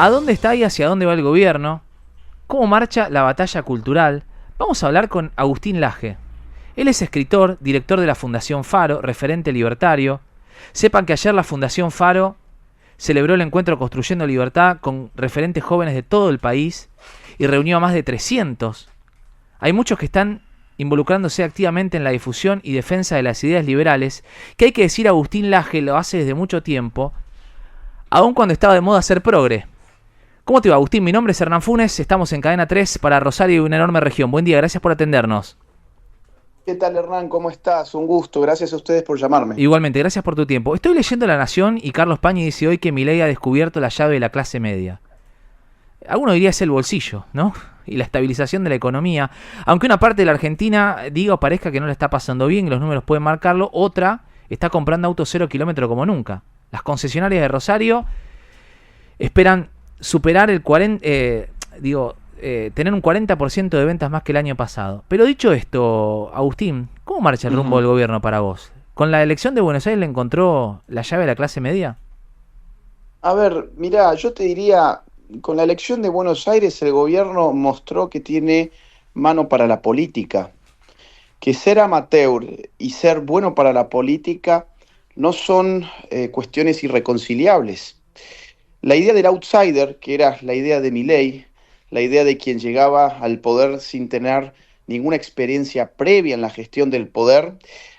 ¿A dónde está y hacia dónde va el gobierno? ¿Cómo marcha la batalla cultural? Vamos a hablar con Agustín Laje. Él es escritor, director de la Fundación Faro, referente libertario. Sepan que ayer la Fundación Faro celebró el encuentro Construyendo Libertad con referentes jóvenes de todo el país y reunió a más de 300. Hay muchos que están involucrándose activamente en la difusión y defensa de las ideas liberales, que hay que decir Agustín Laje lo hace desde mucho tiempo, aun cuando estaba de moda ser progre. ¿Cómo te va, Agustín? Mi nombre es Hernán Funes, estamos en Cadena 3 para Rosario y una enorme región. Buen día, gracias por atendernos. ¿Qué tal, Hernán? ¿Cómo estás? Un gusto. Gracias a ustedes por llamarme. Igualmente, gracias por tu tiempo. Estoy leyendo La Nación y Carlos Pañi dice hoy que Milei ha descubierto la llave de la clase media. Alguno diría es el bolsillo, ¿no? Y la estabilización de la economía. Aunque una parte de la Argentina, diga o parezca que no le está pasando bien, y los números pueden marcarlo, otra está comprando autos 0 kilómetro como nunca. Las concesionarias de Rosario esperan superar el 40, tener un 40% de ventas más que el año pasado. Pero dicho esto, Agustín, ¿cómo marcha el rumbo del gobierno para vos? ¿Con la elección de Buenos Aires le encontró la llave de la clase media? A ver, mirá, yo te diría, con la elección de Buenos Aires el gobierno mostró que tiene mano para la política, que ser amateur y ser bueno para la política no son cuestiones irreconciliables. La idea del outsider, que era la idea de Milei, la idea de quien llegaba al poder sin tener ninguna experiencia previa en la gestión del poder,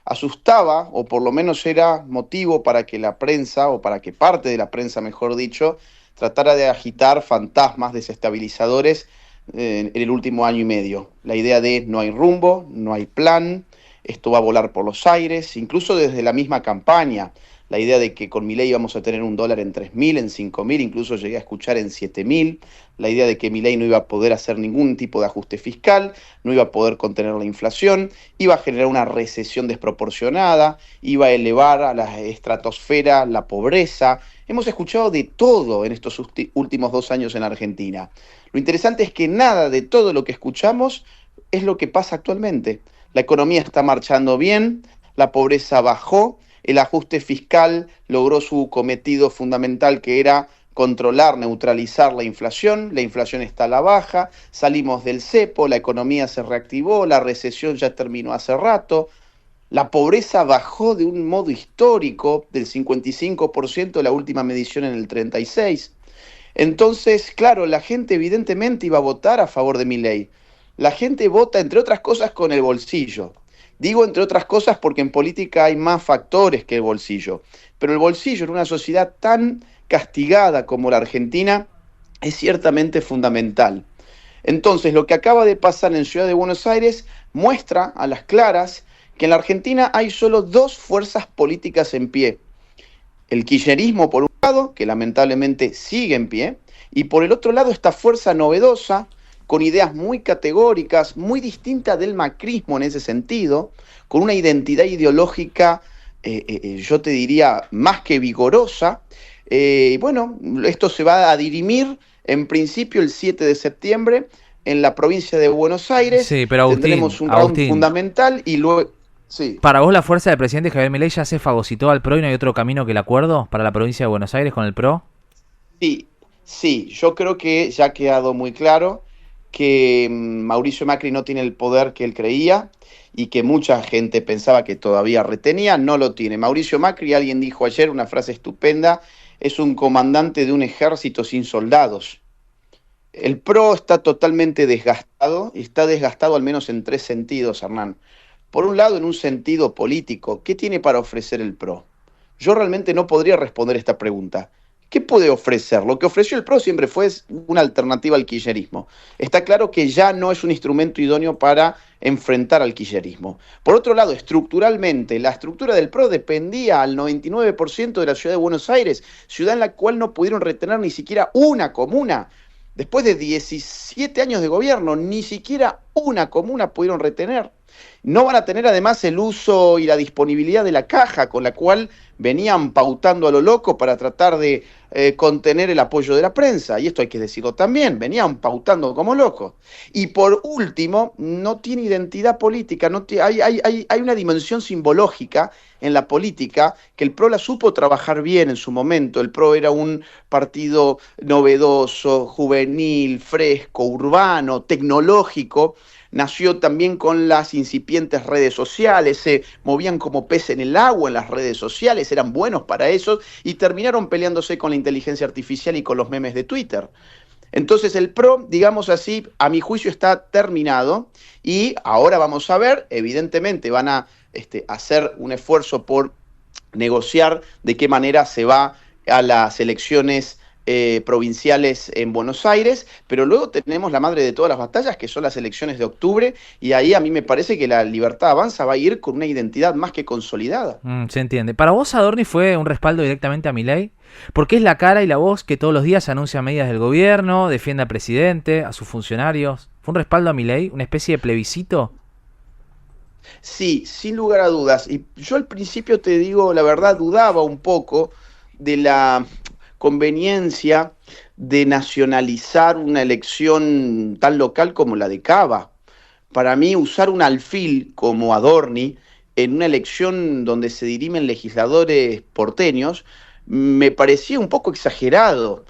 asustaba, o por lo menos era motivo para que la prensa, o para que parte de la prensa, mejor dicho, tratara de agitar fantasmas desestabilizadores en el último año y medio. La idea de no hay rumbo, no hay plan, esto va a volar por los aires, incluso desde la misma campaña. La idea de que con Milei íbamos a tener un dólar en 3.000, en 5.000, incluso llegué a escuchar en 7.000. La idea de que Milei no iba a poder hacer ningún tipo de ajuste fiscal, no iba a poder contener la inflación, iba a generar una recesión desproporcionada, iba a elevar a la estratosfera la pobreza. Hemos escuchado de todo en estos últimos 2 años en Argentina. Lo interesante es que nada de todo lo que escuchamos es lo que pasa actualmente. La economía está marchando bien, la pobreza bajó, el ajuste fiscal logró su cometido fundamental, que era controlar, neutralizar la inflación está a la baja, salimos del cepo, la economía se reactivó, la recesión ya terminó hace rato, la pobreza bajó de un modo histórico, del 55% de la última medición en el 36%. Entonces, claro, la gente evidentemente iba a votar a favor de Milei. La gente vota, entre otras cosas, con el bolsillo. Digo entre otras cosas porque en política hay más factores que el bolsillo. Pero el bolsillo en una sociedad tan castigada como la Argentina es ciertamente fundamental. Entonces, lo que acaba de pasar en Ciudad de Buenos Aires muestra a las claras que en la Argentina hay solo dos fuerzas políticas en pie. El kirchnerismo, por un lado, que lamentablemente sigue en pie, y por el otro lado esta fuerza novedosa, con ideas muy categóricas, muy distintas del macrismo en ese sentido, con una identidad ideológica, yo te diría, más que vigorosa. Bueno, esto se va a dirimir en principio el 7 de septiembre en la provincia de Buenos Aires. Sí, pero Tendremos un round fundamental y luego... Sí. ¿Para vos la fuerza del presidente Javier Milei ya se fagocitó al PRO y no hay otro camino que el acuerdo para la provincia de Buenos Aires con el PRO? Sí, sí, yo creo que ya ha quedado muy claro que Mauricio Macri no tiene el poder que él creía y que mucha gente pensaba que todavía retenía, no lo tiene. Mauricio Macri, alguien dijo ayer una frase estupenda, es un comandante de un ejército sin soldados. El PRO está totalmente desgastado, y está desgastado al menos en tres sentidos, Hernán. Por un lado, en un sentido político, ¿qué tiene para ofrecer el PRO? Yo realmente no podría responder esta pregunta. ¿Qué puede ofrecer? Lo que ofreció el PRO siempre fue una alternativa al kirchnerismo. Está claro que ya no es un instrumento idóneo para enfrentar al kirchnerismo. Por otro lado, estructuralmente, la estructura del PRO dependía al 99% de la ciudad de Buenos Aires, ciudad en la cual no pudieron retener ni siquiera una comuna. Después de 17 años de gobierno, ni siquiera una comuna pudieron retener. No van a tener además el uso y la disponibilidad de la caja, con la cual venían pautando a lo loco para tratar de contener el apoyo de la prensa. Y esto hay que decirlo también, venían pautando como locos. Y por último, no tiene identidad política, hay una dimensión simbológica en la política que el PRO la supo trabajar bien en su momento. El PRO era un partido novedoso, juvenil, fresco, urbano, tecnológico. Nació también con las incipientes redes sociales, se movían como pez en el agua en las redes sociales, eran buenos para eso y terminaron peleándose con la inteligencia artificial y con los memes de Twitter. Entonces el PRO, digamos así, a mi juicio está terminado y ahora vamos a ver, evidentemente van a hacer un esfuerzo por negociar de qué manera se va a las elecciones provinciales en Buenos Aires, pero luego tenemos la madre de todas las batallas, que son las elecciones de octubre, y ahí a mí me parece que la Libertad Avanza va a ir con una identidad más que consolidada. Se entiende. ¿Para vos Adorni fue un respaldo directamente a Milei? Porque es la cara y la voz que todos los días anuncia medidas del gobierno, defiende al presidente, a sus funcionarios. ¿Fue un respaldo a Milei? ¿Una especie de plebiscito? Sí, sin lugar a dudas. Y yo al principio te digo, la verdad, dudaba un poco de la conveniencia de nacionalizar una elección tan local como la de Cava. Para mí, usar un alfil como Adorni en una elección donde se dirimen legisladores porteños me parecía un poco exagerado.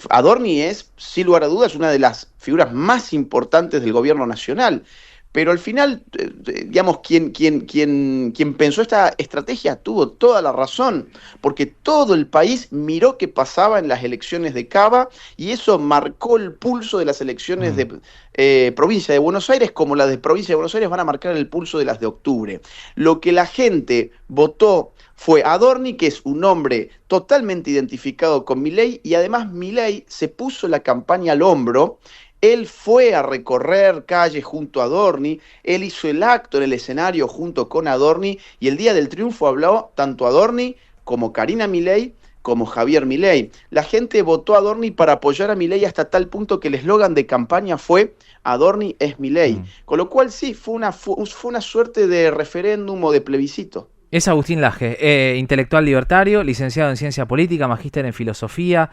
Adorni es, sin lugar a dudas, una de las figuras más importantes del gobierno nacional. Pero al final, digamos, quien pensó esta estrategia tuvo toda la razón, porque todo el país miró qué pasaba en las elecciones de Cava y eso marcó el pulso de las elecciones de provincia de Buenos Aires, como las de provincia de Buenos Aires van a marcar el pulso de las de octubre. Lo que la gente votó fue Adorni, que es un hombre totalmente identificado con Milei, y además Milei se puso la campaña al hombro. Él fue a recorrer calles junto a Adorni, él hizo el acto en el escenario junto con Adorni y el día del triunfo habló tanto Adorni como Karina Milei como Javier Milei. La gente votó a Adorni para apoyar a Milei hasta tal punto que el eslogan de campaña fue Adorni es Milei. Con lo cual sí, fue una suerte de referéndum o de plebiscito. Es Agustín Laje, intelectual libertario, licenciado en Ciencia Política, magíster en Filosofía.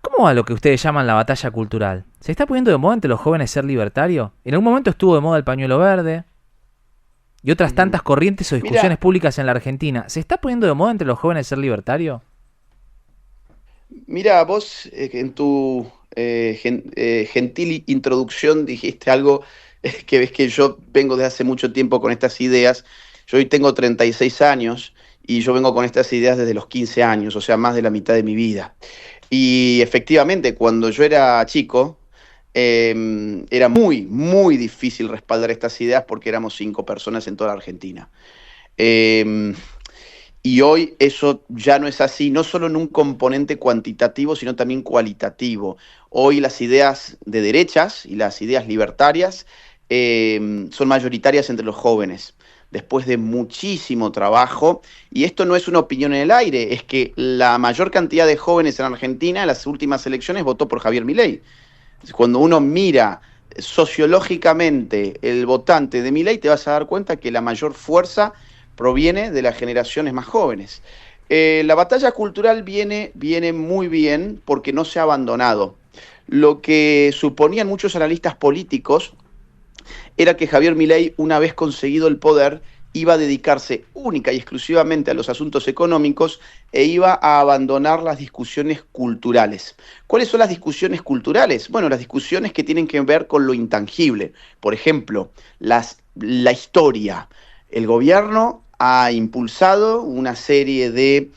¿Cómo va lo que ustedes llaman la batalla cultural? ¿Se está poniendo de moda entre los jóvenes ser libertario? En algún momento estuvo de moda el pañuelo verde y otras tantas corrientes o discusiones públicas en la Argentina. ¿Se está poniendo de moda entre los jóvenes ser libertario? Mira, vos en tu gentil introducción dijiste algo que ves que yo vengo de hace mucho tiempo con estas ideas. Yo hoy tengo 36 años y yo vengo con estas ideas desde los 15 años, o sea, más de la mitad de mi vida. Y efectivamente, cuando yo era chico, era muy, muy difícil respaldar estas ideas porque éramos 5 personas en toda la Argentina. Eh, y hoy eso ya no es así, no solo en un componente cuantitativo, sino también cualitativo. Hoy las ideas de derechas y las ideas libertarias son mayoritarias entre los jóvenes, después de muchísimo trabajo, y esto no es una opinión en el aire, es que la mayor cantidad de jóvenes en Argentina en las últimas elecciones votó por Javier Milei. Cuando uno mira sociológicamente el votante de Milei, te vas a dar cuenta que la mayor fuerza proviene de las generaciones más jóvenes. La batalla cultural viene muy bien porque no se ha abandonado. Lo que suponían muchos analistas políticos era que Javier Milei, una vez conseguido el poder, iba a dedicarse única y exclusivamente a los asuntos económicos e iba a abandonar las discusiones culturales. ¿Cuáles son las discusiones culturales? Bueno, las discusiones que tienen que ver con lo intangible. Por ejemplo, la historia. El gobierno ha impulsado una serie de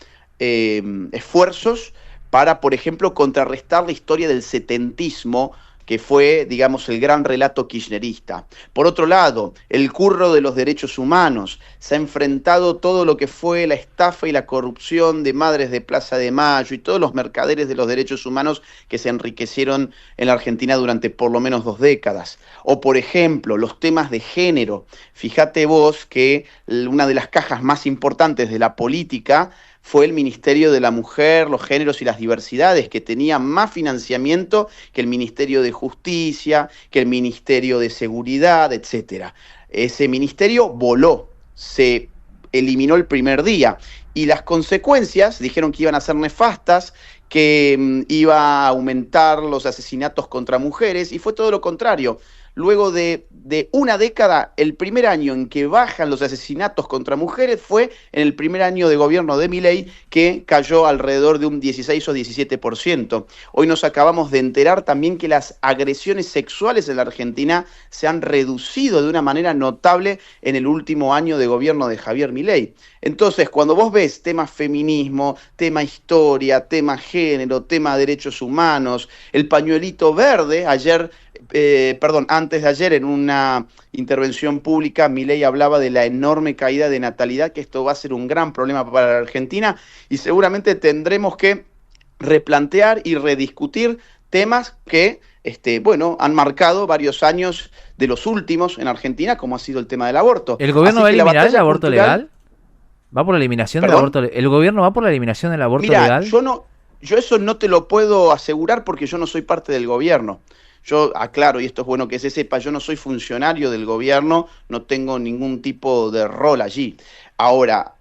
esfuerzos para, por ejemplo, contrarrestar la historia del setentismo, que fue, digamos, el gran relato kirchnerista. Por otro lado, el curro de los derechos humanos. Se ha enfrentado todo lo que fue la estafa y la corrupción de Madres de Plaza de Mayo y todos los mercaderes de los derechos humanos que se enriquecieron en la Argentina durante por lo menos 2 décadas. O, por ejemplo, los temas de género. Fíjate vos que una de las cajas más importantes de la política fue el Ministerio de la Mujer, los Géneros y las Diversidades, que tenía más financiamiento que el Ministerio de Justicia, que el Ministerio de Seguridad, etc. ese ministerio voló, se eliminó el primer día. Y las consecuencias dijeron que iban a ser nefastas, que iba a aumentar los asesinatos contra mujeres, y fue todo lo contrario. Luego de una década, el primer año en que bajan los asesinatos contra mujeres fue en el primer año de gobierno de Milei, que cayó alrededor de un 16 o 17%. Hoy nos acabamos de enterar también que las agresiones sexuales en la Argentina se han reducido de una manera notable en el último año de gobierno de Javier Milei. Entonces, cuando vos ves tema feminismo, tema historia, tema género, tema derechos humanos, el pañuelito verde, antes de ayer en una intervención pública, Milei hablaba de la enorme caída de natalidad, que esto va a ser un gran problema para la Argentina, y seguramente tendremos que replantear y rediscutir temas que han marcado varios años de los últimos en Argentina, como ha sido el tema del aborto. ¿El gobierno va a eliminar el aborto legal? ¿Va por la eliminación del aborto legal? ¿El gobierno va por la eliminación del aborto legal? Yo eso no te lo puedo asegurar porque yo no soy parte del gobierno. Yo aclaro, y esto es bueno que se sepa, yo no soy funcionario del gobierno, no tengo ningún tipo de rol allí. Ahora,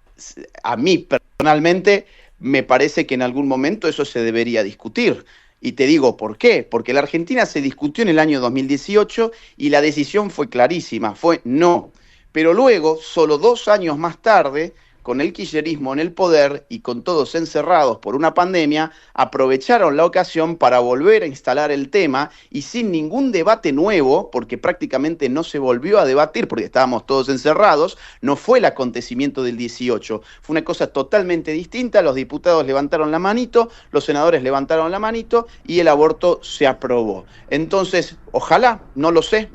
a mí personalmente me parece que en algún momento eso se debería discutir. Y te digo por qué. Porque la Argentina se discutió en el año 2018 y la decisión fue clarísima, fue no. Pero luego, solo 2 años más tarde, con el kirchnerismo en el poder y con todos encerrados por una pandemia, aprovecharon la ocasión para volver a instalar el tema y sin ningún debate nuevo, porque prácticamente no se volvió a debatir porque estábamos todos encerrados, no fue el acontecimiento del 18, fue una cosa totalmente distinta, los diputados levantaron la manito, los senadores levantaron la manito y el aborto se aprobó. Entonces, ojalá, no lo sé,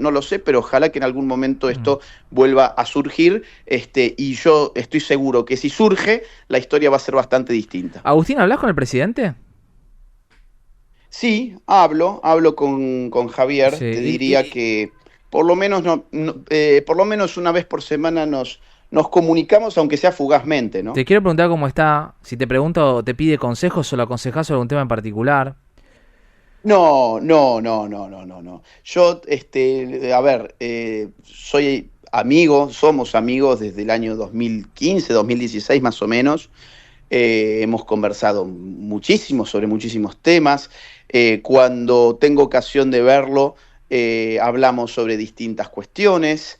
pero ojalá que en algún momento esto vuelva a surgir, y yo estoy seguro que si surge, la historia va a ser bastante distinta. Agustín, ¿hablas con el presidente? Sí, hablo con Javier, Sí, te diría que por lo menos por lo menos una vez por semana nos comunicamos, aunque sea fugazmente, ¿no? Te quiero preguntar cómo está, si te pregunto, ¿te pide consejos o lo aconsejás sobre algún tema en particular? No. Yo, somos amigos desde el año 2015, 2016 más o menos. Hemos conversado muchísimo sobre muchísimos temas. Cuando tengo ocasión de verlo, hablamos sobre distintas cuestiones.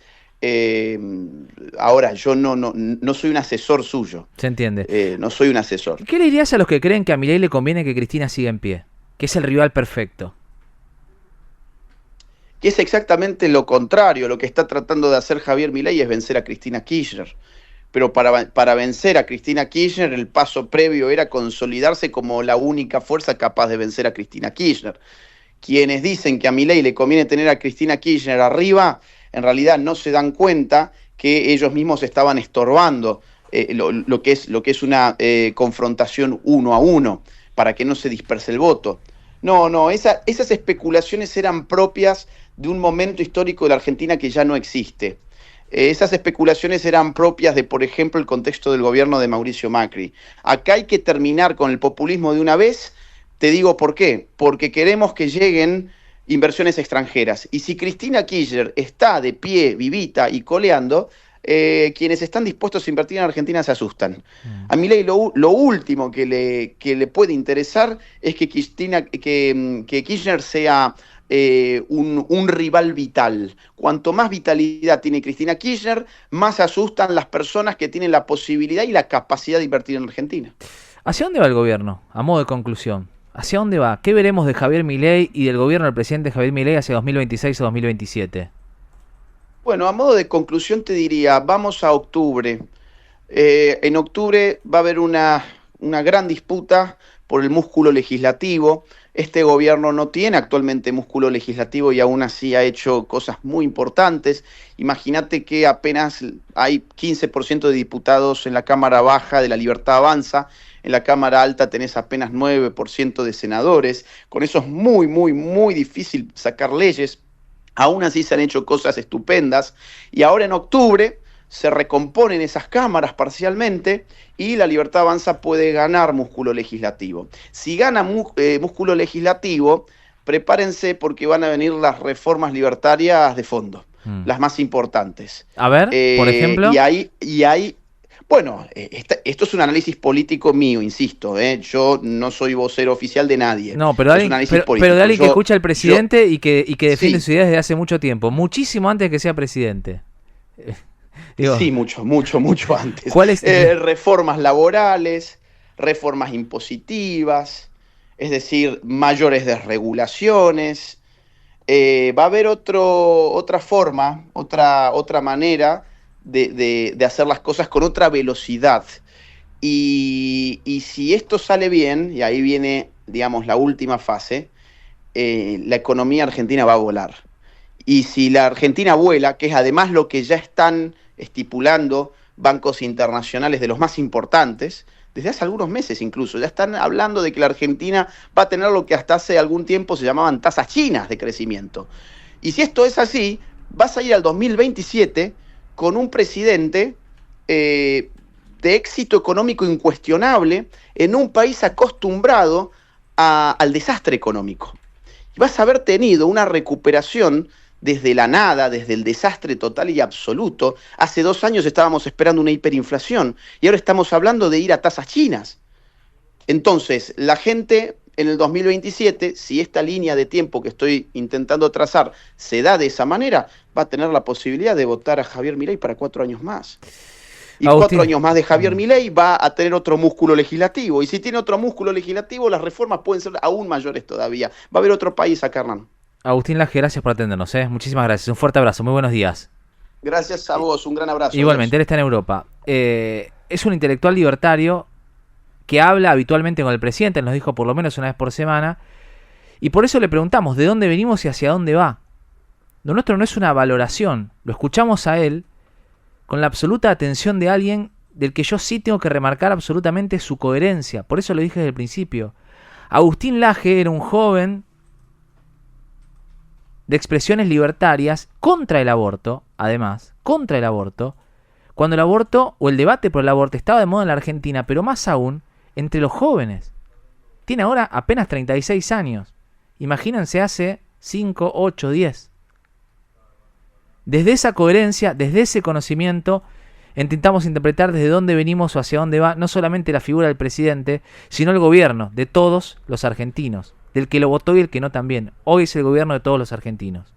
Ahora, yo no soy un asesor suyo. Se entiende. No soy un asesor. ¿Qué le dirías a los que creen que a Milei le conviene que Cristina siga en pie? Que es el rival perfecto. Que es exactamente lo contrario. Lo que está tratando de hacer Javier Milei es vencer a Cristina Kirchner. Pero para vencer a Cristina Kirchner, el paso previo era consolidarse como la única fuerza capaz de vencer a Cristina Kirchner. Quienes dicen que a Milei le conviene tener a Cristina Kirchner arriba, en realidad no se dan cuenta que ellos mismos estaban estorbando lo que es una confrontación 1 a 1, para que no se disperse el voto. No, esas especulaciones eran propias de un momento histórico de la Argentina que ya no existe. Esas especulaciones eran propias de, por ejemplo, el contexto del gobierno de Mauricio Macri. Acá hay que terminar con el populismo de una vez. Te digo por qué. Porque queremos que lleguen inversiones extranjeras. Y si Cristina Kirchner está de pie, vivita y coleando, quienes están dispuestos a invertir en Argentina se asustan. A Milei lo último que le puede interesar es que Kirchner sea un rival vital. Cuanto más vitalidad tiene Cristina Kirchner, más se asustan las personas que tienen la posibilidad y la capacidad de invertir en Argentina. ¿Hacia dónde va el gobierno? A modo de conclusión. ¿Hacia dónde va? ¿Qué veremos de Javier Milei y del gobierno del presidente Javier Milei hacia 2026 o 2027? Bueno, a modo de conclusión te diría, vamos a octubre. En octubre va a haber una gran disputa por el músculo legislativo. Este gobierno no tiene actualmente músculo legislativo y aún así ha hecho cosas muy importantes. Imagínate que apenas hay 15% de diputados en la Cámara Baja de La Libertad Avanza. En la Cámara Alta tenés apenas 9% de senadores. Con eso es muy difícil sacar leyes. Aún así se han hecho cosas estupendas y ahora en octubre se recomponen esas cámaras parcialmente y La Libertad Avanza puede ganar músculo legislativo. Si gana músculo legislativo, prepárense porque van a venir las reformas libertarias de fondo. las más importantes. A ver, por ejemplo. Bueno, esto es un análisis político mío, insisto, yo no soy vocero oficial de nadie. No, pero, es un análisis político. Pero de alguien que escucha al presidente y que defiende sí. su idea desde hace mucho tiempo, muchísimo antes de que sea presidente. Digo, sí, mucho antes. ¿Cuál es? Reformas laborales, reformas impositivas, es decir, mayores desregulaciones. Va a haber otra forma, otra manera de hacer las cosas con otra velocidad. Y si esto sale bien, y ahí viene, digamos, la última fase, la economía argentina va a volar. Y si la Argentina vuela, que es además lo que ya están estipulando bancos internacionales de los más importantes, desde hace algunos meses incluso, ya están hablando de que la Argentina va a tener lo que hasta hace algún tiempo se llamaban tasas chinas de crecimiento. Y si esto es así, vas a ir al 2027 con un presidente de éxito económico incuestionable en un país acostumbrado al desastre económico. Y vas a haber tenido una recuperación desde la nada, desde el desastre total y absoluto. Hace 2 años estábamos esperando una hiperinflación y ahora estamos hablando de ir a tasas chinas. Entonces, la gente en el 2027, si esta línea de tiempo que estoy intentando trazar se da de esa manera, va a tener la posibilidad de votar a Javier Milei para 4 años más. Y Agustín, 4 años más de Javier Milei va a tener otro músculo legislativo. Y si tiene otro músculo legislativo, las reformas pueden ser aún mayores todavía. Va a haber otro país acá, Hernán. Agustín Laje, gracias por atendernos. Muchísimas gracias. Un fuerte abrazo. Muy buenos días. Gracias a vos. Un gran abrazo. Igualmente, él está en Europa. Es un intelectual libertario que habla habitualmente con el presidente. Nos dijo por lo menos una vez por semana. Y por eso le preguntamos de dónde venimos y hacia dónde va. Lo nuestro no es una valoración. Lo escuchamos a él con la absoluta atención de alguien del que yo sí tengo que remarcar absolutamente su coherencia. Por eso lo dije desde el principio. Agustín Laje era un joven de expresiones libertarias contra el aborto, además, contra el aborto, cuando el aborto o el debate por el aborto estaba de moda en la Argentina, pero más aún entre los jóvenes. Tiene ahora apenas 36 años. Imagínense hace 5, 8, 10. Desde esa coherencia, desde ese conocimiento, intentamos interpretar desde dónde venimos o hacia dónde va, no solamente la figura del presidente, sino el gobierno de todos los argentinos, del que lo votó y el que no también. Hoy es el gobierno de todos los argentinos.